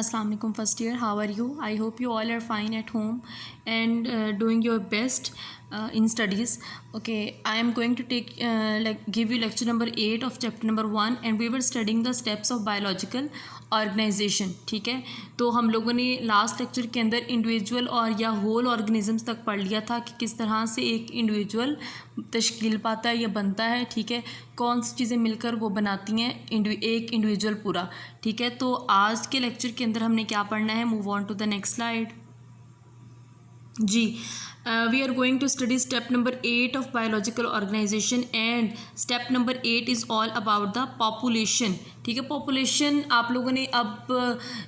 Assalamu alaikum first year. How are you? I hope you all are fine at home and doing your best in studies. Okay, I am going to give you lecture number 8 of chapter number 1 and we were studying the steps of biological organisation. ठीक है, तो हम लोगों ने last lecture के अंदर individual और या होल ऑर्गेनिजम्स तक पढ़ लिया था कि किस तरह से एक इंडिविजुअल तश्कील पाता है या बनता है. ठीक है, कौन सी चीज़ें मिलकर वो बनाती हैं एक इंडिविजुअल पूरा. ठीक है, तो आज के लेक्चर के अंदर हमने क्या पढ़ना है. Move on to the next slide. जी, we are going to study step number 8 of biological organization and step number 8 is all about the population. ठीक है, पॉपुलेशन आप लोगों ने अब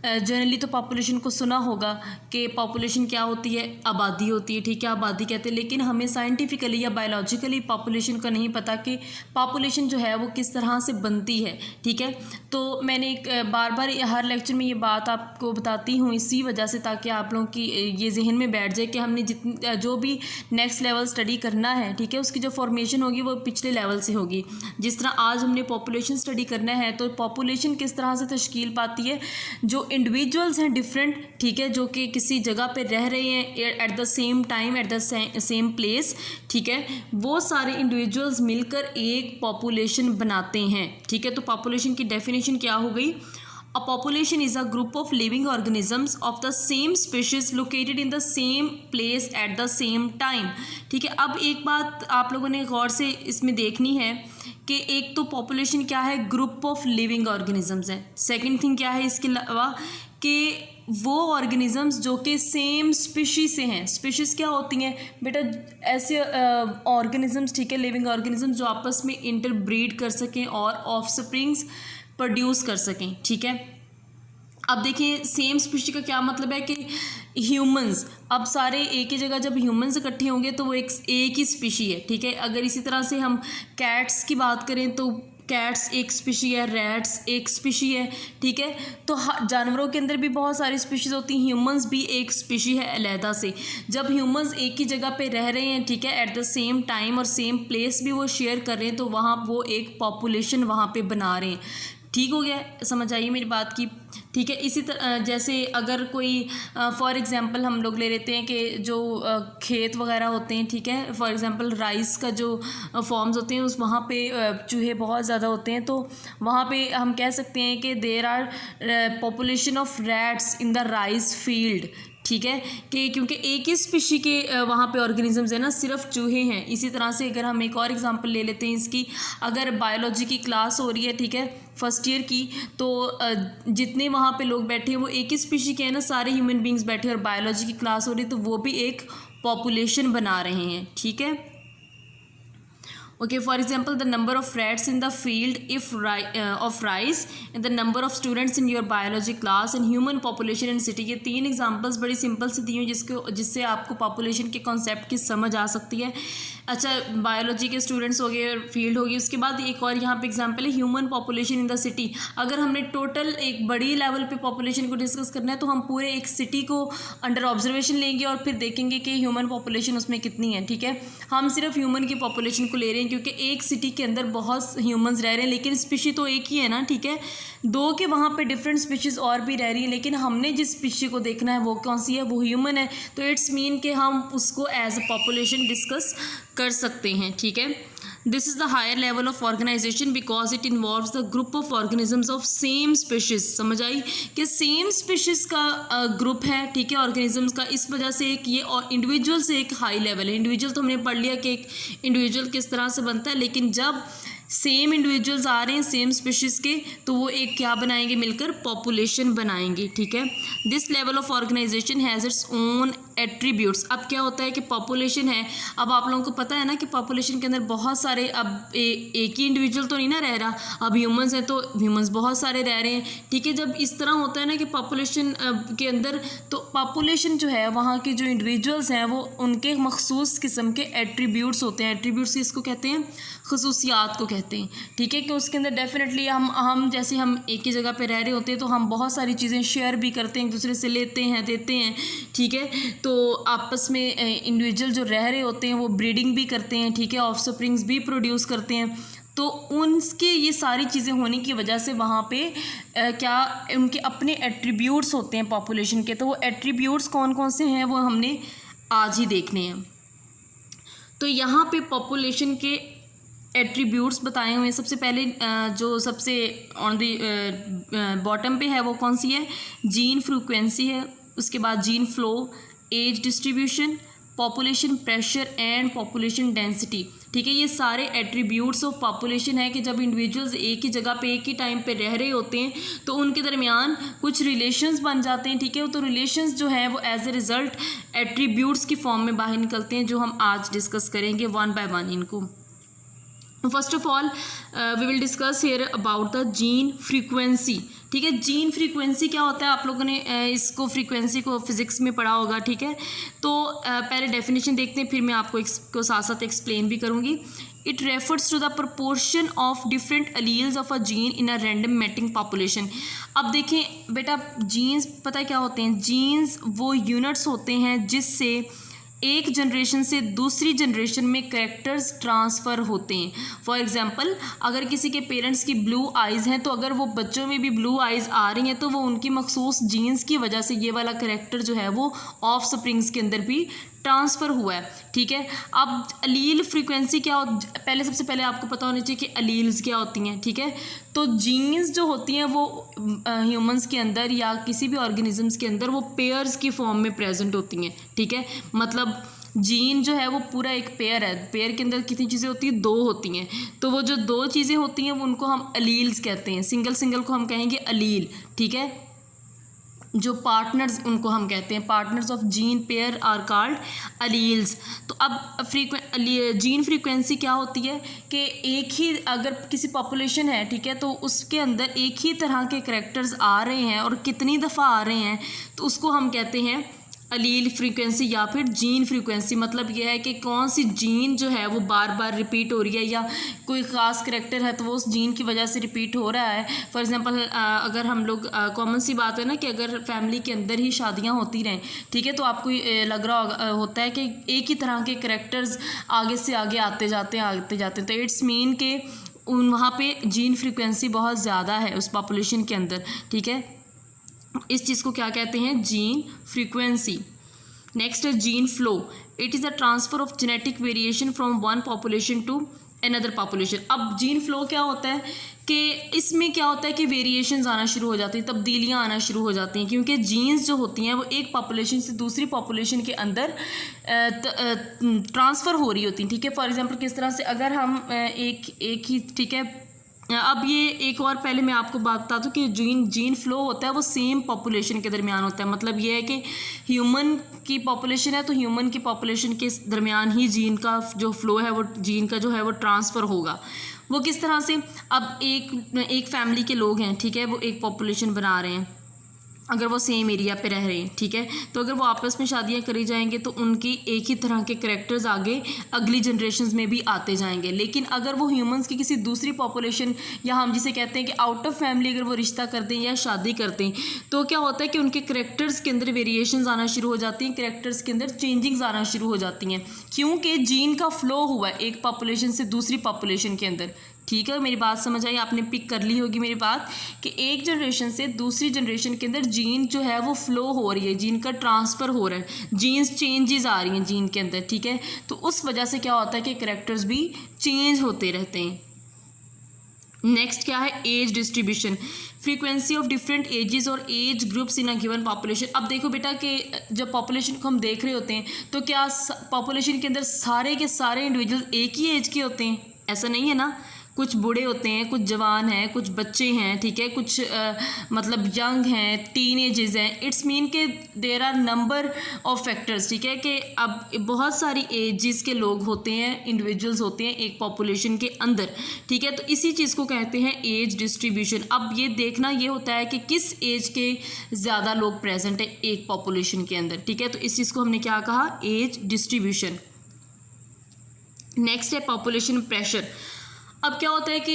जनरली तो पॉपुलेशन को सुना होगा कि पॉपुलेशन क्या होती है, आबादी होती है. ठीक है, आबादी कहते हैं, लेकिन हमें साइंटिफिकली या बायोलॉजिकली पॉपुलेशन का नहीं पता कि पॉपुलेशन जो है वो किस तरह से बनती है. ठीक है, तो मैंने बार बार हर लेक्चर में ये बात आपको बताती हूँ इसी वजह से, ताकि आप लोगों की ये जहन में बैठ जाए कि हमने जो भी नेक्स्ट लेवल स्टडी करना है, ठीक है, उसकी जो फॉर्मेशन होगी वो पिछले लेवल से होगी. जिस तरह आज हमने पॉपुलेशन स्टडी करना है, तो पॉपुलेशन किस तरह से तश्कील पाती है. जो इंडिविजुअल्स हैं डिफरेंट, ठीक है, जो कि किसी जगह पे रह रहे हैं at the same time at the same place. ठीक है, वो सारे इंडिविजुअल्स मिलकर एक पॉपुलेशन बनाते हैं. ठीक है, तो पॉपुलेशन की डेफिनेशन क्या हो गई. A population is a group of living organisms of the same species located in the same place at the same time. ठीक है, अब एक बात आप लोगों ने गौर से इसमें देखनी है कि एक तो पॉपुलेशन क्या है, ग्रुप ऑफ लिविंग ऑर्गेनिजम्स है. सेकंड थिंग क्या है इसके अलावा कि वो ऑर्गेनिजम्स जो कि सेम स्पीशीज से हैं. स्पीशीज़ क्या होती हैं बेटा, ऐसे ऑर्गेनिजम्स, ठीक है, लिविंग ऑर्गेनिजम्स जो आपस में इंटरब्रीड कर सकें और ऑफस्प्रिंग्स प्रोड्यूस कर सकें. ठीक है, अब देखिए सेम स्पीशी का क्या मतलब है कि ह्यूमंस, अब सारे एक ही जगह जब ह्यूमंस इकट्ठे होंगे तो वो एक ही स्पीशी है. ठीक है, अगर इसी तरह से हम कैट्स की बात करें तो कैट्स एक स्पीशी है, रैट्स एक स्पीशी है. ठीक है, तो जानवरों के अंदर भी बहुत सारी स्पीशीज़ होती हैं, ह्यूमंस भी एक स्पीशी है अलहदा से. जब ह्यूमंस एक ही जगह पे रह रहे हैं, ठीक है, एट द सेम टाइम और सेम प्लेस भी वो शेयर कर रहे हैं, तो वहाँ वो एक पॉपुलेशन वहाँ पे बना रहे हैं. ठीक हो गया, समझ आइए मेरी बात की. ठीक है, इसी तरह जैसे अगर कोई फॉर एग्ज़ाम्पल हम लोग ले लेते हैं कि जो खेत वगैरह होते हैं, ठीक है, फॉर एग्ज़ाम्पल राइस का जो फॉर्म्स होते हैं उस वहाँ पे चूहे बहुत ज़्यादा होते हैं, तो वहाँ पे हम कह सकते हैं कि there are population of rats in the rice field. ठीक है, कि क्योंकि एक ही स्पीशी के वहाँ पे ऑर्गेनिजम्स है ना, सिर्फ चूहे हैं. इसी तरह से अगर हम एक और एग्जांपल ले लेते हैं इसकी, अगर बायोलॉजी की क्लास हो रही है, ठीक है, फर्स्ट ईयर की, तो जितने वहाँ पे लोग बैठे हैं वो एक ही स्पीशी के हैं ना, सारे ह्यूमन बींग्स बैठे हैं और बायोलॉजी की क्लास हो रही है, तो वो भी एक पॉपुलेशन बना रहे हैं. ठीक है, okay, for example the number of rats in the field if of rice and the number of students in your biology class and human population in city. ये तीन एग्जांपल्स बड़ी सिंपल से दी हुई जिससे आपको पॉपुलेशन के कॉन्सेप्ट की समझ आ सकती है. अच्छा, बायोलॉजी के स्टूडेंट्स हो गए, फील्ड होगी, उसके बाद एक और यहाँ पे एग्जांपल है human population in the city. अगर हमने टोटल एक बड़ी लेवल पे पॉपुलेशन को डिस्कस करना है तो हम पूरे एक सिटी को अंडर ऑब्जर्वेशन लेंगे और फिर देखेंगे कि ह्यूमन पॉपुलेशन उसमें कितनी है. ठीक है, हम सिर्फ ह्यूमन की पॉपुलेशन को ले रहे हैं क्योंकि एक सिटी के अंदर बहुत ह्यूमंस रह रहे हैं, लेकिन स्पीशी तो एक ही है ना. ठीक है, दो के वहाँ पे डिफरेंट स्पीशीज़ और भी रह रही हैं, लेकिन हमने जिस स्पीशी को देखना है वो कौन सी है, वो ह्यूमन है. तो इट्स मीन कि हम उसको एज अ पॉपुलेशन डिस्कस कर सकते हैं. ठीक है, this is the higher level of organisation because it involves the group of organisms of same species. समझ आई कि सेम स्पीशीज़ का ग्रुप है, ठीक है, ऑर्गेनिजम्स का. इस वजह से एक ये और इंडिविजुअल से एक हाई लेवल है. इंडिविजुअल तो हमने पढ़ लिया कि एक इंडिविजुअल किस तरह से बनता है, लेकिन जब सेम इंडिविजुअल्स आ रहे हैं सेम स्पीशीज़ के, तो वो एक क्या बनाएंगे, मिलकर पॉपुलेशन बनाएंगे. ठीक है, this level of organisation has its own attributes. अब क्या होता है कि पॉपुलेशन है, अब आप लोगों को पता है ना कि पॉपुलेशन के अंदर बहुत सारे, अब एक ही इंडिविजुअल तो नहीं ना रह रहा, अब ह्यूमंस हैं तो ह्यूमंस बहुत सारे रह रहे हैं. ठीक है, जब इस तरह होता है ना कि पॉपुलेशन के अंदर, तो पॉपुलेशन जो है वहाँ के जो इंडिविजुअल्स हैं वो उनके मखसूस किस्म के एट्रीब्यूट्स होते हैं. एट्रीब्यूट्स इसको कहते हैं, खसूसियात को कहते हैं. ठीक है, कि उसके अंदर डेफिनेटली हम जैसे हम एक ही जगह पे रह रहे होते हैं तो हम बहुत सारी चीज़ें शेयर भी करते हैं, एक दूसरे से लेते हैं, देते हैं. ठीक है, तो आपस में इंडिविजुअल जो रह रहे होते हैं वो ब्रीडिंग भी करते हैं. ठीक है, ऑफस्प्रिंग्स भी प्रोड्यूस करते हैं. तो उनके ये सारी चीज़ें होने की वजह से वहाँ पे क्या उनके अपने एट्रीब्यूट्स होते हैं पॉपुलेशन के, तो वो एट्रीब्यूट्स कौन कौन से हैं वो हमने आज ही देखने हैं। तो यहाँ पे पॉपुलेशन के एट्रीब्यूट्स बताए हुए हैं। सबसे पहले जो सबसे ऑन द बॉटम पे है वो कौन सी है, जीन फ्रीक्वेंसी है। उसके बाद gene flow, age distribution, population pressure and population density. ठीक है, ये सारे एट्रीब्यूट्स ऑफ पॉपुलेशन है कि जब इंडिविजुअल्स एक ही जगह पे एक ही टाइम पे रह रहे होते हैं तो उनके दरमियान कुछ रिलेशंस बन जाते हैं। ठीक है, तो रिलेशंस जो है वो एज ए रिज़ल्ट एट्रीब्यूट्स की फॉर्म में बाहर निकलते हैं, जो हम आज डिस्कस करेंगे वन बाय वन इनको। First of all we will discuss here about the gene frequency. ठीक है, जीन फ्रीक्वेंसी क्या होता है, आप लोगों ने इसको फ्रीक्वेंसी को फिजिक्स में पढ़ा होगा। ठीक है, तो पहले डेफिनेशन देखते हैं, फिर मैं आपको इसको साथ साथ एक्सप्लेन भी करूँगी। It refers to the proportion of different alleles of a gene in a random mating population. अब देखें बेटा, जीन्स पता है क्या होते हैं, जीन्स वो यूनिट्स होते हैं जिससे एक जनरेशन से दूसरी जनरेशन में कैरेक्टर्स ट्रांसफ़र होते हैं। फॉर एग्जांपल, अगर किसी के पेरेंट्स की ब्लू आइज़ हैं तो अगर वो बच्चों में भी ब्लू आइज़ आ रही हैं तो वो उनकी मखसूस जीन्स की वजह से ये वाला कैरेक्टर जो है वो ऑफ स्प्रिंग्स के अंदर भी ट्रांसफ़र हुआ है। ठीक है, अब अलील फ्रीक्वेंसी क्या पहले सबसे पहले आपको पता होना चाहिए कि अलील्स क्या होती हैं। ठीक है, तो जीन्स जो होती हैं वो ह्यूमंस के अंदर या किसी भी ऑर्गेनिजम्स के अंदर वो पेयर्स की फॉर्म में प्रेजेंट होती हैं। ठीक है, मतलब जीन जो है वो पूरा एक पेयर है, पेयर के अंदर कितनी चीज़ें होती हैं, 2 होती हैं। तो वो जो 2 चीज़ें होती हैं वो उनको हम अलील्स कहते हैं, सिंगल को हम कहेंगे अलील। ठीक है, जो पार्टनर्स उनको हम कहते हैं, partners of gene pair are called alleles. तो अब जीन फ्रीक्वेंसी क्या होती है कि एक ही अगर किसी पॉपुलेशन है, ठीक है, तो उसके अंदर एक ही तरह के करैक्टर्स आ रहे हैं और कितनी दफ़ा आ रहे हैं तो उसको हम कहते हैं अलील फ्रीक्वेंसी या फिर जीन फ्रीक्वेंसी। मतलब यह है कि कौन सी जीन जो है वो बार बार रिपीट हो रही है या कोई ख़ास करैक्टर है तो वो उस जीन की वजह से रिपीट हो रहा है। फॉर एग्जांपल अगर हम लोग कॉमन सी बात है ना कि अगर फैमिली के अंदर ही शादियां होती रहें, ठीक है, तो आपको लग रहा होता है कि एक ही तरह के करैक्टर्स आगे से आगे आते जाते हैं। तो इट्स मीन के वहाँ पे जीन फ्रीक्वेंसी बहुत ज़्यादा है उस पॉपुलेशन के अंदर। ठीक है, इस चीज़ को क्या कहते हैं, जीन फ्रीक्वेंसी। नेक्स्ट है gene flow. It is a transfer of genetic variation from one population to another population. अब जीन फ्लो क्या होता है कि इसमें क्या होता है कि वेरिएशंस आना शुरू हो जाती हैं, तब्दीलियाँ आना शुरू हो जाती हैं, क्योंकि जीन्स जो होती हैं वो एक पॉपुलेशन से दूसरी पॉपुलेशन के अंदर ट्रांसफ़र हो रही होती हैं। ठीक है, फॉर एग्जांपल किस तरह से, अगर हम एक ही, ठीक है, अब ये एक और पहले मैं आपको बात बता दूँ कि जीन फ्लो होता है वो सेम पॉपुलेशन के दरमियान होता है। मतलब ये है कि ह्यूमन की पॉपुलेशन है तो ह्यूमन की पॉपुलेशन के दरमियान ही जीन का जो फ्लो है वो जीन का जो है वो ट्रांसफ़र होगा। वो किस तरह से, अब एक फैमिली के लोग हैं, ठीक है, वो एक पॉपुलेशन बना रहे हैं, अगर वो सेम एरिया पे रह रहे हैं, ठीक है, तो अगर वो आपस में शादियां करी जाएंगे तो उनकी एक ही तरह के करैक्टर्स आगे अगली जनरेशन्स में भी आते जाएंगे। लेकिन अगर वो ह्यूमंस की किसी दूसरी पॉपुलेशन या हम जिसे कहते हैं कि आउट ऑफ फैमिली अगर वो रिश्ता करते हैं या शादी करते हैं तो क्या होता है कि उनके करैक्टर्स के अंदर वेरिएशंस आना शुरू हो जाती हैं, करैक्टर्स के अंदर चेंजिंग्स आना शुरू हो जाती हैं, क्योंकि जीन का फ्लो हुआ है एक पॉपुलेशन से दूसरी पॉपुलेशन के अंदर। ठीक है, मेरी बात समझ आई, आपने पिक कर ली होगी मेरी बात कि एक जनरेशन से दूसरी जनरेशन के अंदर जीन जो है वो फ्लो हो रही है, जीन का ट्रांसफ़र हो रहा है, जीन्स चेंजेस आ रही हैं जीन के अंदर। ठीक है, तो उस वजह से क्या होता है कि करैक्टर्स भी चेंज होते रहते हैं। नेक्स्ट क्या है, age distribution. Frequency of different ages और age groups in a given population. अब देखो बेटा कि जब पॉपुलेशन को हम देख रहे होते हैं तो क्या पॉपुलेशन के अंदर सारे के सारे इंडिविजुअल एक ही एज के होते हैं? ऐसा नहीं है ना, कुछ बूढ़े होते हैं, कुछ जवान हैं, कुछ बच्चे हैं, ठीक है, कुछ मतलब यंग हैं, टीन एजेस हैं। इट्स मीन के there are number of factors. ठीक है, कि अब बहुत सारी एजेस के लोग होते हैं, इंडिविजुअल्स होते हैं एक पॉपुलेशन के अंदर। ठीक है, तो इसी चीज़ को कहते हैं एज डिस्ट्रीब्यूशन। अब ये देखना ये होता है कि किस एज के ज़्यादा लोग प्रेजेंट है एक पॉपुलेशन के अंदर। ठीक है, तो इस चीज़ को हमने क्या कहा, एज डिस्ट्रीब्यूशन। नेक्स्ट है पॉपुलेशन प्रेशर। अब क्या होता है कि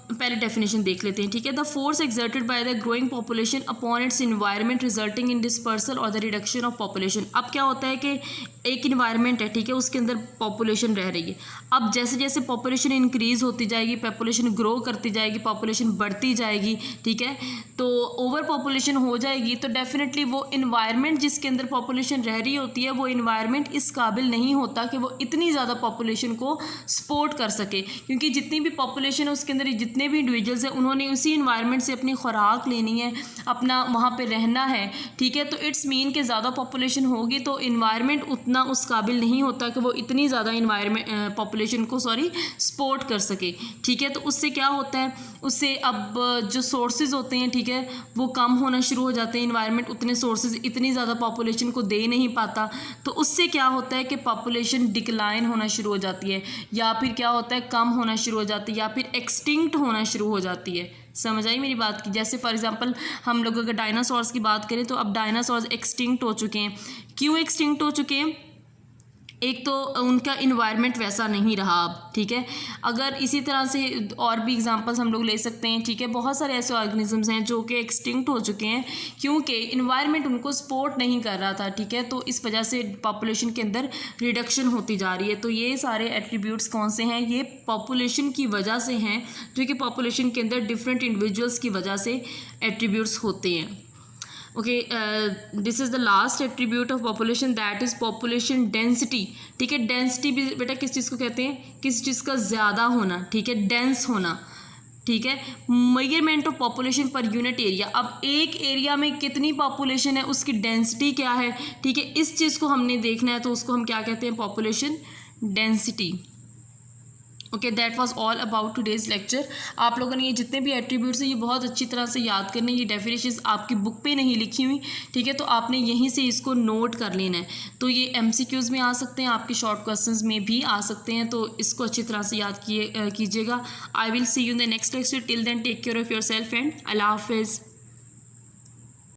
पहले डेफिनेशन देख लेते हैं, ठीक है। The force exerted by the growing population upon its environment resulting in dispersal और द रिडक्शन ऑफ पॉपुलेशन। अब क्या होता है कि एक इन्वायरमेंट है, ठीक है, उसके अंदर पॉपुलेशन रह रही है। अब जैसे जैसे पॉपुलेशन इंक्रीज होती जाएगी, पॉपुलेशन ग्रो करती जाएगी, पॉपुलेशन बढ़ती जाएगी, ठीक है, तो ओवर पॉपुलेशन हो जाएगी, तो डेफिनेटली वो इन्वायरमेंट जिसके अंदर पॉपुलेशन रह रही होती है वो इन्वायरमेंट इस काबिल नहीं होता कि वो इतनी ज़्यादा पॉपुलेशन को सपोर्ट कर सके, क्योंकि जितनी भी पॉपुलेशन है उसके अंदर जितने भी इंडिविजुअल्स हैं उन्होंने उसी इन्वायरमेंट से अपनी खुराक लेनी है, अपना वहाँ पे रहना है, ठीक है। तो इट्स मीन कि ज़्यादा पॉपुलेशन होगी तो इन्वायरमेंट उतना उस काबिल नहीं होता कि वो इतनी ज़्यादा इन्वायरमेंट पॉपुलेशन को सपोर्ट कर सके, ठीक है। तो उससे क्या होता है, उससे अब जो सोर्सेज होते हैं, ठीक है, वो कम होना शुरू हो जाते हैं। इन्वायरमेंट उतने सोर्सेज इतनी ज़्यादा पॉपुलेशन को दे नहीं पाता, तो उससे क्या होता है कि पॉपुलेशन डिक्लाइन होना शुरू हो जाती है, या फिर क्या होता है कम होना शुरू हो जाती है, या फिर एक्सटिंक्ट होना शुरू हो जाती है। समझ आई मेरी बात की? जैसे फॉर एग्जांपल हम लोग अगर डायनासोर्स की बात करें तो अब डायनासोर्स एक्सटिंक्ट हो चुके हैं। क्यों एक्सटिंक्ट हो चुके हैं? एक तो उनका इन्वायरमेंट वैसा नहीं रहा अब, ठीक है। अगर इसी तरह से और भी एग्जांपल्स हम लोग ले सकते हैं, ठीक है। बहुत सारे ऐसे ऑर्गेनिजम्स हैं जो कि एक्सटिंक्ट हो चुके हैं क्योंकि इन्वायरमेंट उनको सपोर्ट नहीं कर रहा था, ठीक है। तो इस वजह से पॉपुलेशन के अंदर रिडक्शन होती जा रही है। तो ये सारे एट्रीब्यूट्स कौन से हैं? ये पॉपुलेशन की वजह से हैं, जो कि पॉपुलेशन के अंदर डिफरेंट इंडिविजुअल्स की वजह से एट्रीब्यूट्स होते हैं। Okay, this is the last attribute of population, that is population density, ठीक है। डेंसिटी भी बेटा किस चीज़ को कहते हैं? किस चीज़ का ज़्यादा होना, ठीक है, डेंस होना, ठीक है। Measurement of population per unit area, अब एक एरिया में कितनी पॉपुलेशन है उसकी डेंसिटी क्या है, ठीक है, इस चीज़ को हमने देखना है, तो उसको हम क्या कहते हैं? Population density. Okay, that was all about today's lecture. आप लोगों ने ये जितने भी एट्रीब्यूट्स हैं ये बहुत अच्छी तरह से याद करने, ये डेफिनेशंस आपकी बुक पे नहीं लिखी हुई, ठीक है, तो आपने यहीं से इसको नोट कर लेना है। तो ये MCQs में आ सकते हैं, आपके शॉर्ट क्वेश्चंस में भी आ सकते हैं, तो इसको अच्छी तरह से याद कीजिएगा। I will see you in the next lecture. Till then take care of yourself and अल्लाह हाफिज़।